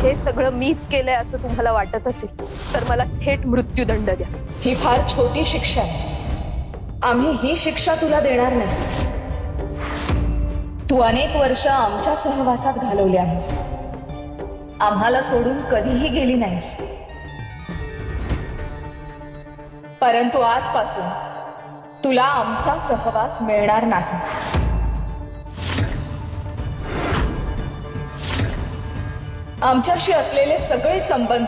हे सगळं मीच केलंय असं तुम्हाला वाटत असेल तर मला थेट मृत्यूदंड द्या। ही फार छोटी शिक्षा आहे। आम्ही ही शिक्षा तुला देणार नाही। तू अनेक वर्ष आमच्या सहवासात घालवली आहेस, आम्हाला सोडून कधीही गेली नाहीस, परंतु आजपासून तुला आमचा सहवास मिळणार नाही। आमच्याशी असलेले सगळे संबंध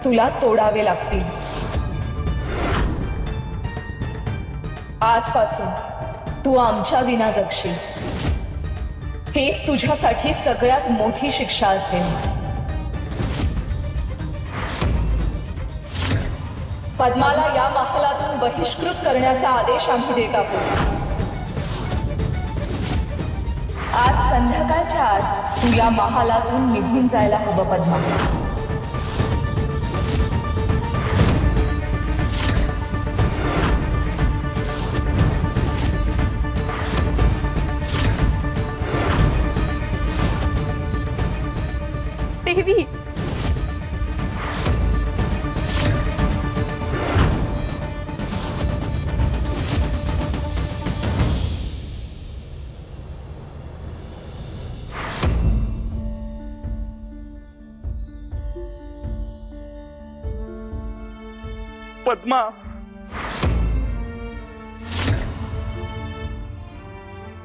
तुला तोडावे लागतील। आजपासून तू आमच्या विना जगशील, हीच तुझ्यासाठी सगळ्यात मोठी शिक्षा असेल। पद्माला या महालातून बहिष्कृत करण्याचा आदेश आम्ही देत आहोत। आज संध्याकाळच्या आत तू या महालातून निघून जायला हवं पद्मा। देवी, पद्मा,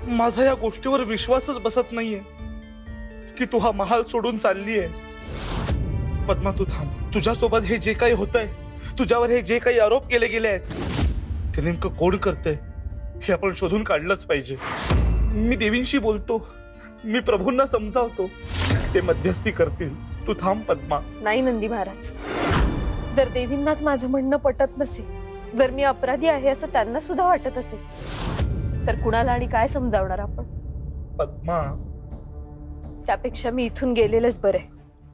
माझा या गोष्टीवर विश्वासच बसत नाहीये की तू हा महाल सोडून चालली आहेस। पद्मा तू थांब, तुझ्यासोबत हे जे काही होतंय, तुझ्यावर हे जे काही आरोप केले गेले आहेत, ते नेमकं कोण करतंय हे आपण शोधून काढलंच पाहिजे। मी देवींशी बोलतो, मी प्रभूंना समजावतो, ते मध्यस्थी करतील। तू थांब पद्मा। नाही नंदी महाराज, जर देवींनाच माझं म्हणणं पटत नसेल, जर मी अपराधी आहे असं त्यांना सुद्धा वाटत असेल, तर कुणाला आणि काय समजावणार आपण? पद्मा, त्यापेक्षा मी इथून गेलेलंच बरं आहे,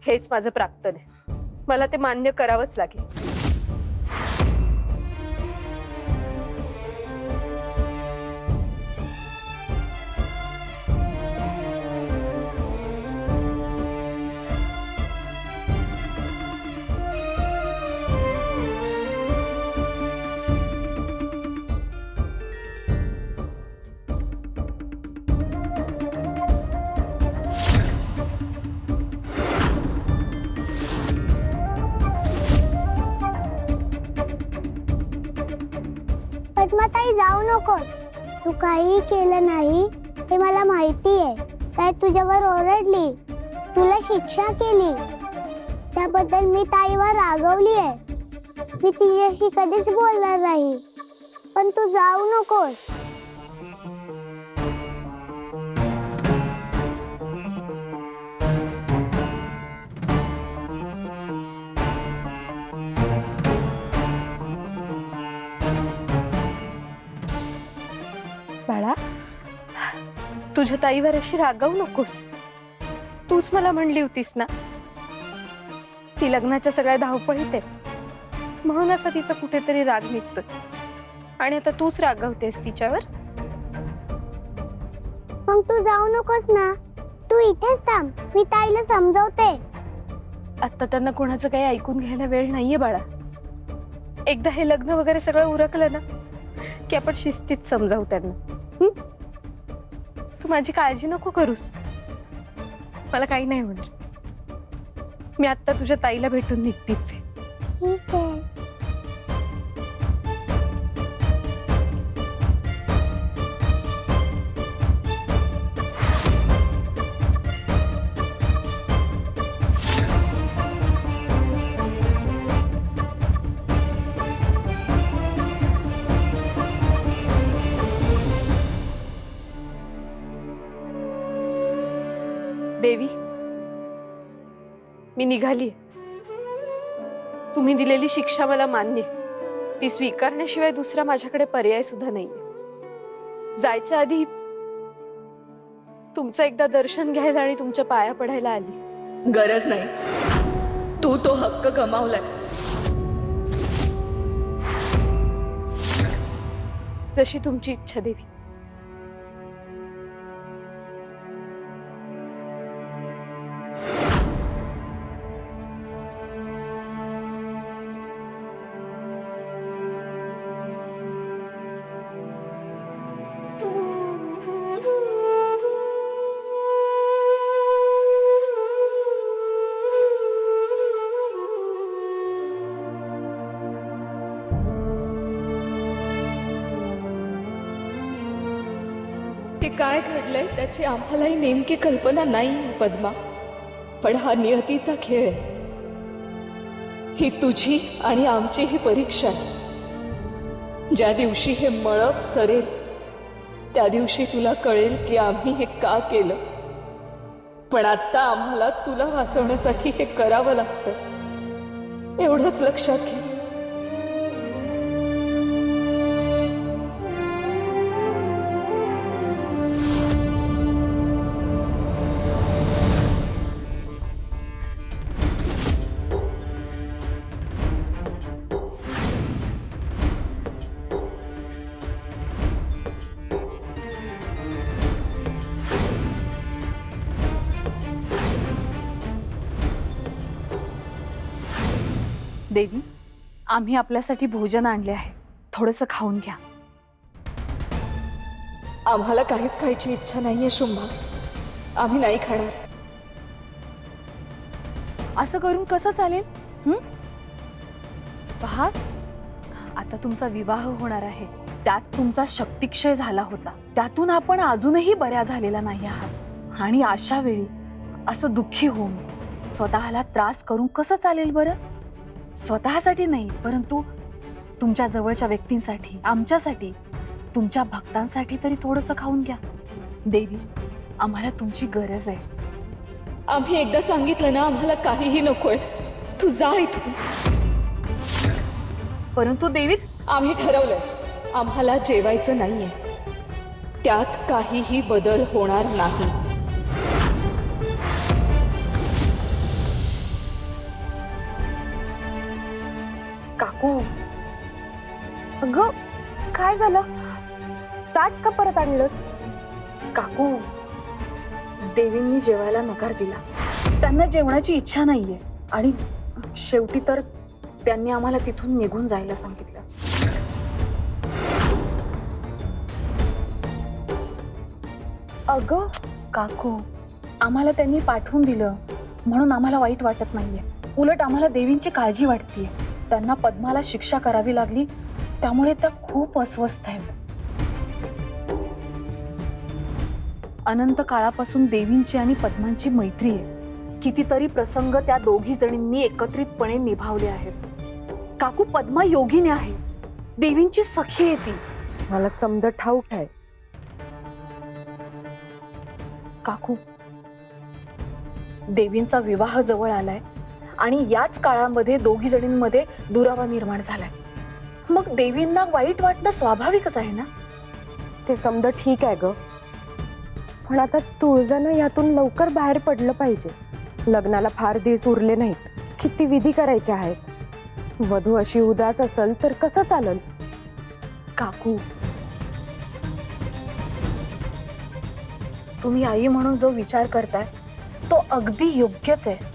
हेच माझं प्राक्तन आहे, मला ते मान्य करावंच लागेल। पद्माताई जाऊ नकोस, तू काही केलं नाही हे मला माहिती आहे। ताई तुझ्यावर ओरडली, तुला शिक्षा केली, त्याबद्दल मी ताईवर रागवली आहे। मी तिच्याशी कधीच बोलणार नाही, पण तू जाऊ नकोस। बाळा, तुझ्या ताईवर अशी रागावू नकोस। तूच मला म्हणली होतीस ना, ती लग्नाच्या सगळ्या धावपळीत आहे, म्हणून असं तिचा कुठेतरी राग निघतोय, आणि आता तूच रागवतेस तिच्यावर। मग तू जाऊ नकोस ना, तू इथेच थांब, मी ताईला समजावते। आता त्यांना कोणाचं काही ऐकून घ्यायला वेळ नाहीये बाळा। एकदा हे लग्न वगैरे सगळं उरकलं ना की आपण शिस्तीत समजावू त्यांना। तू माझी काळजी नको करूस, मला काही नाही होणार। मी आता तुझ्या ताईला भेटून निघतीच आहे। ठीक आहे। देवी, मी निघाली। तुम्ही दिलेली शिक्षा मला मान्य, ती स्वीकारण्याशिवाय दुसरा माझ्याकडे पर्याय सुद्धा नाहीये। जायच्या आधी तुमचं एकदा दर्शन घ्यायला आणि तुमच्या पाया पडायला आली। गरज नाही, तू तो हक्क गमावलास। जशी तुमची इच्छा देवी। हे काय घडलंय त्याची आम्हालाही नेमकी कल्पना नाही पद्मा, पण हा नियतीचा खेळ आहे. ही तुझी आणि आमची ही परीक्षा आहे. ज्या दिवशी हे मळप सरेल त्या दिवशी तुला कळेल की आम्ही हे का केलं. पण आता आम्हाला तुला वाचवण्यासाठी हे करावं लागतं, एवढंच लक्षात घे. देवी, आम्ही आपल्यासाठी भोजन आणले आहे, थोडंसं खाऊन घ्या. आम्हाला काहीच खायची इच्छा नाहीये शुंभा, आम्ही नाही खाणार. असं करून कसं चालेल? पहा, आता तुमचा विवाह होणार आहे, त्यात तुमचा शक्तिक्षय झाला होता, त्यातून आपण अजूनही बऱ्या झालेला नाही आहात. आणि अशा वेळी असं दुःखी होऊन स्वतःला त्रास करून कसं चालेल बरं? स्वतःसाठी नाही, परंतु तुमच्या जवळच्या व्यक्तींसाठी, आमच्यासाठी, तुमच्या भक्तांसाठी तरी थोडंसं खाऊन घ्या. देवी, आम्हाला तुमची गरज आहे. आम्ही एकदा सांगितलं ना, आम्हाला काहीही नकोय, तू जा इथून. परंतु देवी, आम्ही ठरवलंय, आम्हाला जेवायचं नाहीये, त्यात काहीही बदल होणार नाही. काकू, अगं काय झालं? ताट का परत आणलंस? काकू, देवींनी जेवायला नकार दिला. त्यांना जेवणाची इच्छा नाहीये आणि शेवटी तर त्यांनी आम्हाला तिथून निघून जायला सांगितलं. अगं काकू, आम्हाला त्यांनी पाठवून दिलं म्हणून आम्हाला वाईट वाटत नाहीये. उलट आम्हाला देवींची काळजी वाटतेय. त्यांना पद्माला शिक्षा करावी लागली त्यामुळे त्या खूप अस्वस्थ आहेत. अनंत काळापासून देवींची आणि पद्मांची मैत्री आहे. कितीतरी प्रसंग त्या दोघी जणींनी एकत्रितपणे निभावले आहेत. काकू, पद्मा योगिनी आहे, देवींची सखी आहे ती. मला समज ठाऊक आहे. काकू, देवींचा विवाह जवळ आलाय आणि याच काळामध्ये दोघी जणींमध्ये दुरावा निर्माण झालाय. मग देवींना वाईट वाटणं स्वाभाविकच आहे ना? ते समज ठीक आहे ग, पण आता तुळजानं यातून लवकर बाहेर पडलं पाहिजे. लग्नाला फार दिवस उरले नाहीत, किती विधी करायचे आहेत. वधू अशी उदास असेल तर कसं चालेल? काकू, तुम्ही आई म्हणून जो विचार करताय तो अगदी योग्यच आहे,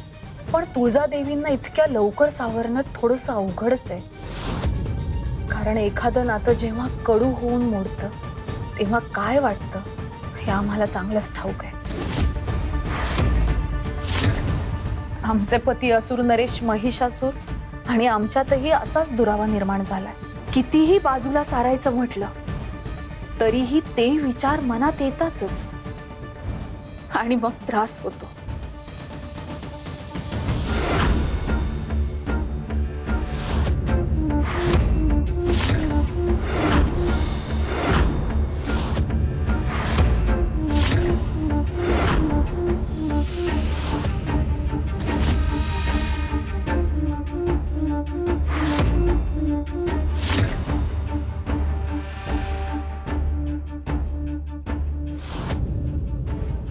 पण तुळजादेवींना इतक्या लवकर सावरणं थोडंसं अवघडच आहे. कारण एखादं नातं जेव्हा कडू होऊन मोडतं तेव्हा काय वाटतं हे आम्हाला चांगलंच ठाऊक आहे. आमचे पती असुर नरेश महिषासूर आणि आमच्यातही असाच दुरावा निर्माण झालाय. कितीही बाजूला सारायचं म्हटलं तरीही ते विचार मनात येतातच आणि मग त्रास होतो.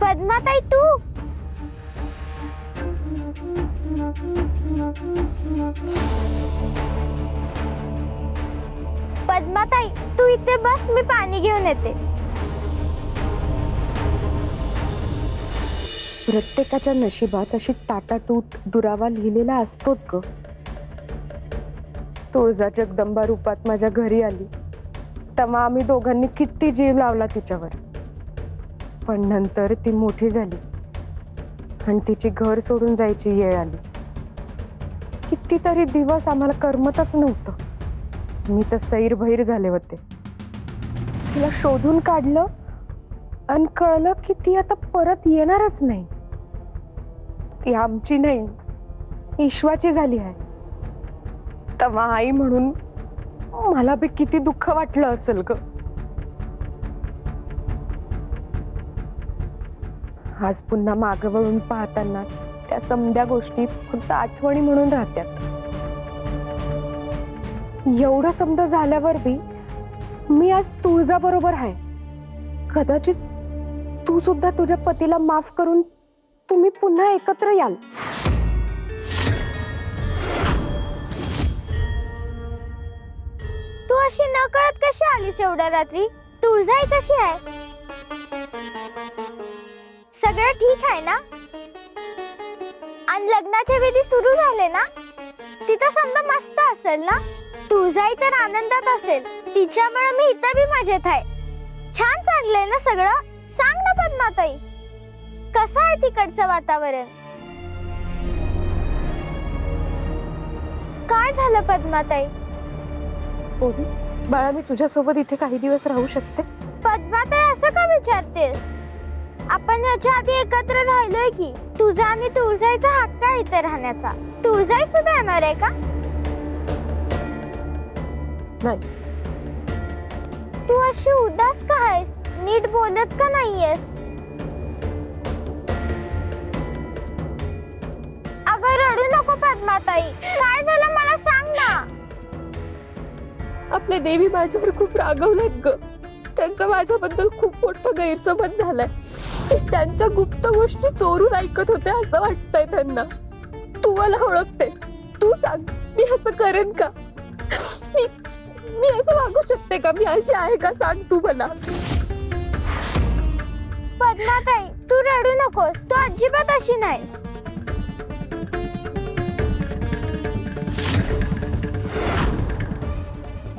पद्माताई, तू पद्माताई, तू इथे बस, मी पाणी घेऊन येते. प्रत्येकाच्या नशिबात अशी ताटातूट दुरावा लिहिलेला असतोच ग. तुळजा जगदंबा रूपात माझ्या घरी आली तेव्हा आम्ही दोघांनी किती जीव लावला तिच्यावर. पण नंतर ती मोठी झाली आणि तिची घर सोडून जायची वेळ आली. कितीतरी दिवस आम्हाला करमतच नव्हतं. मी तर सैरभैर झाले होते. तिला शोधून काढलं आणि कळलं की ती आता परत येणारच नाही. ती आमची नाही, ईश्वाची झाली आहे. तेव्हा आई म्हणून मला बी किती दुःख वाटलं असेल ग. आज पुन्हा मागं वळून पाहताना त्या समध्या गोष्टी फक्त आठवणी म्हणून राहत्यात. एवढं समजा झाल्यावर बी मी आज तुळजा बरोबर आहे. कदाचित तू सुद्धा तुझ्या पतीला माफ करून तुम्ही पुन्हा एकत्र याल. तू अशी न कळत कशी आलीस एवढ्या रात्री? तुळजाई कशी आहे? सगळं ठीक आहे ना? आणि लग्नाचे विधी सुरू झाले ना? तिथं समजा मस्त असेल ना? तुळजाई तर आनंदात असेल, तिच्यामुळे मी इथं बी मजेत आहे. छान चाललंय ना सगळं? सांग ना पद्माताई, कसं आहे तिकडचं वातावरण? काय झालं पद्माताई? ओवी, बाळा मी तुझ्यासोबत इथे काही दिवस राहू शकते? पद्माताई असं का विचारतेस? आपण याच्या आधी एकत्र राहिलोय की. तुझा आणि तुळजाईचा हक्क आहे इथे राहण्याचा. तुळजाई सुद्धा येणार आहे का? नाही. तू अशी उदास का आहेस? नीट बोलत का नाहीयेस? अगं रडू नको पद्माताई, काय झालं मला सांग ना. आपल्या देवी माझ्यावर खूप रागवलेत ग. त्यांचा माझ्याबद्दल खूप मोठा गैरसमज झालाय. त्यांच्या गुप्त गोष्टी चोरून ऐकत होत्या असं वाटतंय त्यांना. तू मला ओळखतेस, तू सांग मी असं करेन का? मी असं वागू शकते का? मी अशी आहे का? सांग तू मला. पद्माताई तू रडू नकोस, तू अजिबात अशी नाहीस.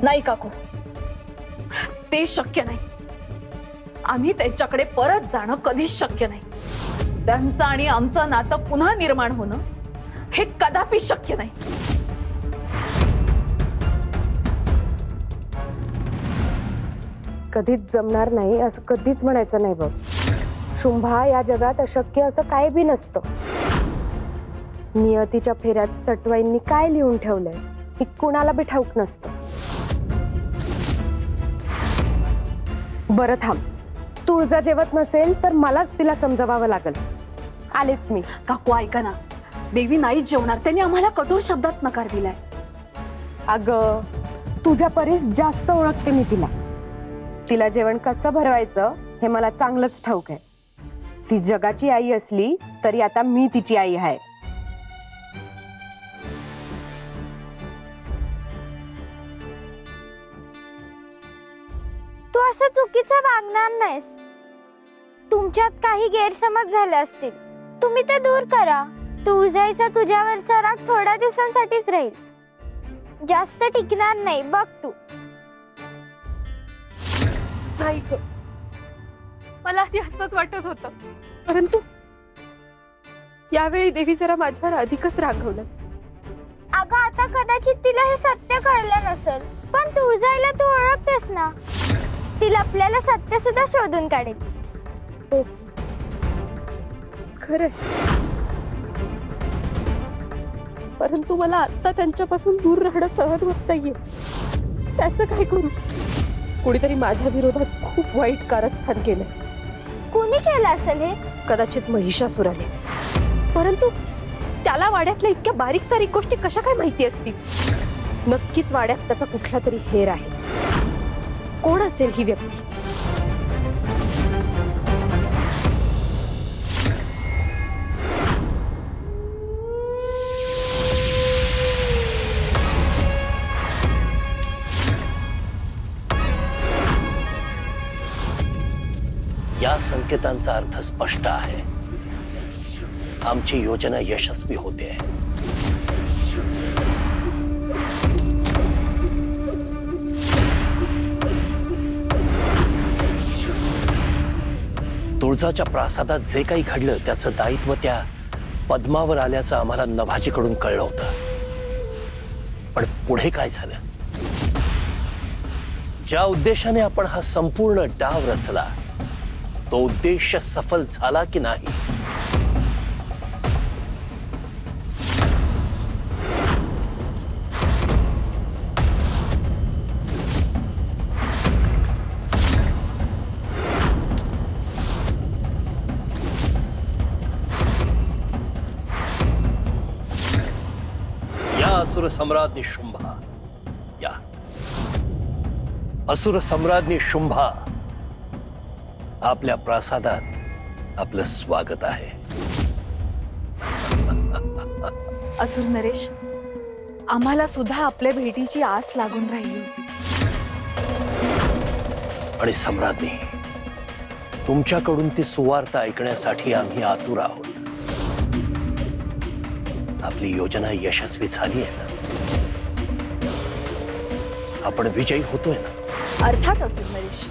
नाही काकू, ते शक्य नाही. आम्ही त्यांच्याकडे परत जाणं कधीच शक्य नाही. त्यांचं आणि आमचं नातं पुन्हा निर्माण होणं हे कदापि शक्य नाही. कधीच जमणार नाही असं कधीच म्हणायचं नाही बघ. शुंभा, या जगात अशक्य असं काय बी नसतं. नियतीच्या फेऱ्यात सटवाईंनी काय लिहून ठेवलंय हे कुणाला बी ठाऊक नसतं. बरं थांब, तुळजा जेवत नसेल तर मलाच तिला समजवावं लागेल. आलेच मी. काकू ऐका ना, देवी नाहीच जेवणार. त्यांनी आम्हाला कठोर शब्दात नकार दिलाय. अगं तुझ्या परीस जास्त ओळखते मी तिला. तिला जेवण कसं भरवायचं हे मला चांगलंच ठाऊक आहे. ती जगाची आई असली तरी आता मी तिची आई आहे. तू असं चुकीचं वागणार नाहीस. तुमच्यात काही गैरसमज झाले असतील, तुम्ही ते दूर करा. तुळजाईचा तुझ्यावरचा राग थोड्या दिवसांसाठीच राहील, जास्त टिकणार नाही. बघ तू. नाही ग, मला आधी असंच वाटत होतं, परंतु यावेळी देवी जरा माझ्यावर अधिकच रागवलं. अगं आता कदाचित तिला हे सत्य कळलं नसेल, पण तुळजाईला तू ओळखतेस ना, तिला आपल्याला सत्य सुद्धा शोधून काढेल. खरंय, परंतु मला आता त्यांच्यापासून दूर राहणं सहन होत नाहीये. त्याचं काय करू? कोणीतरी माझ्या विरोधात खूप वाईट कारस्थान केलं. कोणी केलं असेल हे? कदाचित महिषासुराने. परंतु त्याला वाड्यातल्या इतक्या बारीक सारीक गोष्टी कशा काय माहिती असतील? नक्कीच वाड्यात त्याचा कुठला तरी हेर आहे. कोण असेल ही व्यक्ती? या संकेतांचा अर्थ स्पष्ट आहे. आमची योजना यशस्वी होते. तुळजाच्या प्रासादात जे काही घडलं त्याचं दायित्व त्या पद्मावर आल्याचं आम्हाला नभाजीकडून कळलं होतं. पण पुढे काय झालं? ज्या उद्देशाने आपण हा संपूर्ण डाव रचला तो उद्देश सफल झाला की नाही? या असुर सम्राज्ञी शुंभा, या असुर सम्राज्ञी शुंभा, आपल्या प्रासादात आपलं स्वागत आहे. असुर नरेश, आम्हाला सुद्धा आपल्या भेटीची आस लागून राहिली होती. आणि सम्राज्ञी, तुमच्याकडून ती सुवार्ता ऐकण्यासाठी आम्ही आतुर आहोत. आपली योजना यशस्वी झाली आहे ना? आपण विजयी होतोय ना? अर्थात असुर नरेश,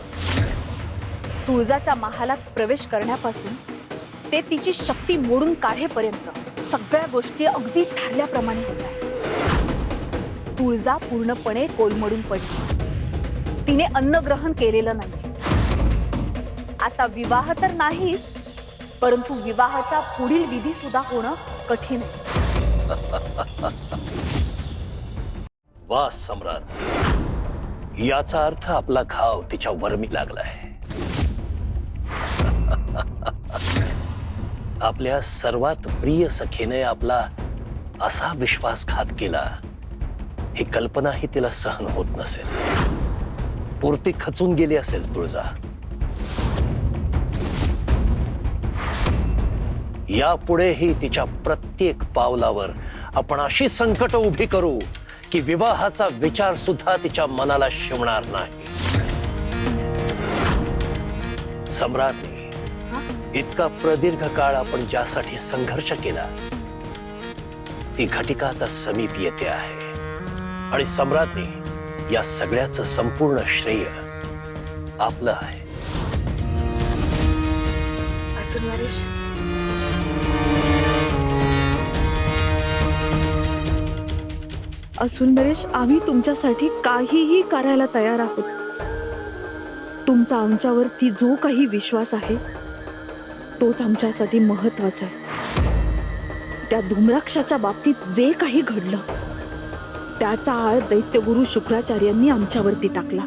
तुळजाच्या महालात प्रवेश करण्यापासून ते तिची शक्ती मोडून काढेपर्यंत सगळ्या गोष्टी अगदी ठरल्याप्रमाणे होत्या. तुळजा पूर्णपणे कोलमडून पडली. तिने अन्नग्रहण केलेलं नाही. आता विवाह तर नाहीच, परंतु विवाहाच्या पुढील विधी सुद्धा होणं कठीण आहे. वा सम्राट, याचा अर्थ आपला घाव तिच्या वर्मी लागलाय. आपल्या सर्वात प्रिय सखीने आपला असा विश्वासघात केला, ही कल्पनाही तिला सहन होत नसेल. पुरती खचून गेली असेल तुळजा. यापुढेही तिच्या प्रत्येक पावलावर आपण अशी संकट उभी करू की विवाहाचा विचार सुद्धा तिच्या मनाला शिवणार नाही. सम्राज्ञी, इतका प्रदीर्घ काळ आपण ज्यासाठी संघर्ष केला, ती घटिका आता समीप येते आहे. आणि सम्राज्ञी, या सगळ्याचं संपूर्ण श्रेय आपलं आहे. असुर नरेश, असुर नरेश, आम्ही तुमच्यासाठी काहीही करायला तयार आहोत. तुमचा आमच्यावरती जो काही विश्वास आहे तोच आमच्यासाठी महत्वाचा आहे. त्या धूम्राक्षाच्या बाबतीत जे काही घडलं त्याचा आळ दैत्यगुरु शुक्राचार्यांनी आमच्यावरती टाकला.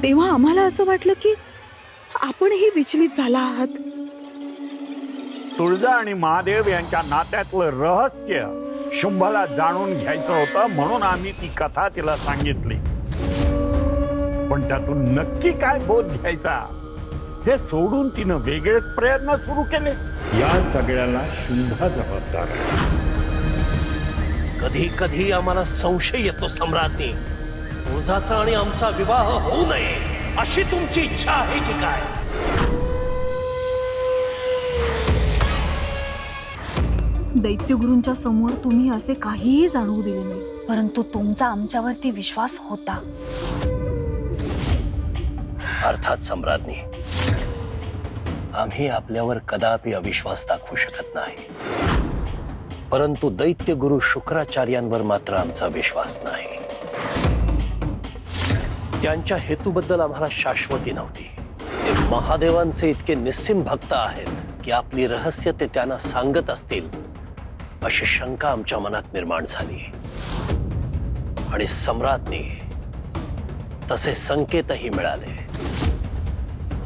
तेव्हा आम्हाला असं वाटलं की आपणही विचलित झाला आहात. तुळजा आणि महादेव यांच्या नात्यातलं रहस्य शुंभाला जाणून घ्यायचं होतं, म्हणून आम्ही ती कथा तिला सांगितली. पण त्यातून नक्की काय बोध घ्यायचा हे सोडून तिनं वेगळेच प्रयत्न सुरू केले. या सगळ्याला शुंभा जबाबदार आहे. कधी कधी आम्हाला संशय येतो सम्राज्ञी, तुळजाचा आणि आमचा विवाह होऊ नये अशी तुमची इच्छा आहे की काय? दैत्यगुरूंच्या समोर तुम्ही असे काहीही जाणवू दिले नाही, परंतु तुमचा आमच्यावरती विश्वास होता. अर्थात सम्राज्ञी, आम्ही आपल्यावर कदापि अविश्वास दाखवू शकत नाही, परंतु दैत्य गुरु शुक्राचार्यांवर मात्र आमचा विश्वास नाही. त्यांच्या हेतूबद्दल आम्हाला शाश्वती नव्हती. ते महादेवांचे इतके निस्सीम भक्त आहेत की आपली रहस्य ते त्यांना सांगत असतील अशी शंका आमच्या मनात निर्माण झाली. आणि सम्राज्ञी, तसे संकेतही मिळाले.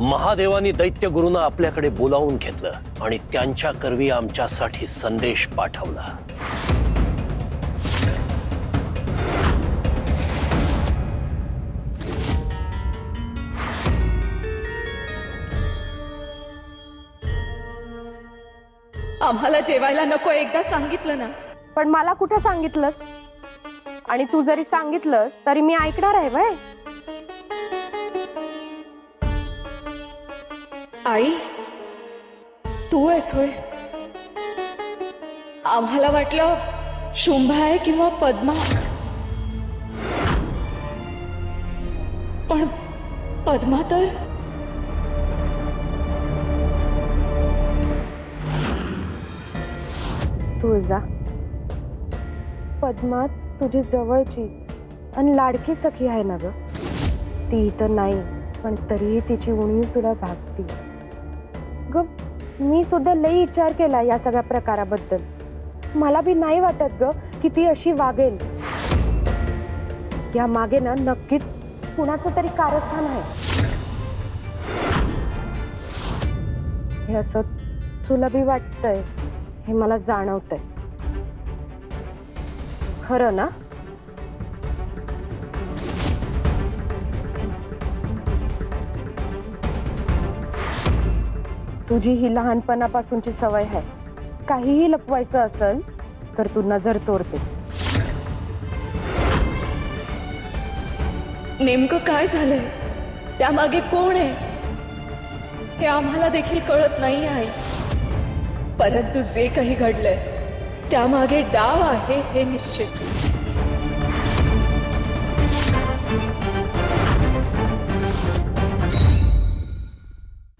महादेवानी दैत्य गुरूंना आपल्याकडे बोलावून घेतलं आणि त्यांच्या करवी आमच्यासाठी संदेश पाठवला. आम्हाला जेवायला नको एकदा सांगितलं ना. पण मला कुठे सांगितलंस? आणि तू जरी सांगितलंस तरी मी ऐकणार आहे वय? आई, तू आहेस होय? आम्हाला वाटलं शुंभा आहे किंवा पद्मा, पण पद्मा तर. तुळजा, पद्मा तुझी जवळची आणि लाडकी सखी आहे ना ग. ती इथं नाही, पण तरीही तिची उणीव तुला भासती ग. मी सुद्धा लई विचार केला या सगळ्या प्रकाराबद्दल. मला बी नाही वाटत ग की ती अशी वागेल. या मागे ना नक्कीच कुणाचं तरी कारस्थान आहे. हे असं तुला बी वाटतंय हे मला जाणवतंय. खरं ना? तुझी ही लहानपणापासूनची सवय आहे. काहीही लपवायचं असेल तर तू नजर चोरतेस. नेमकं काय झालंय, त्यामागे कोण आहे हे आम्हाला देखील कळत नाही आहे. परंतु जे काही घडलंय त्यामागे डाव आहे हे निश्चित.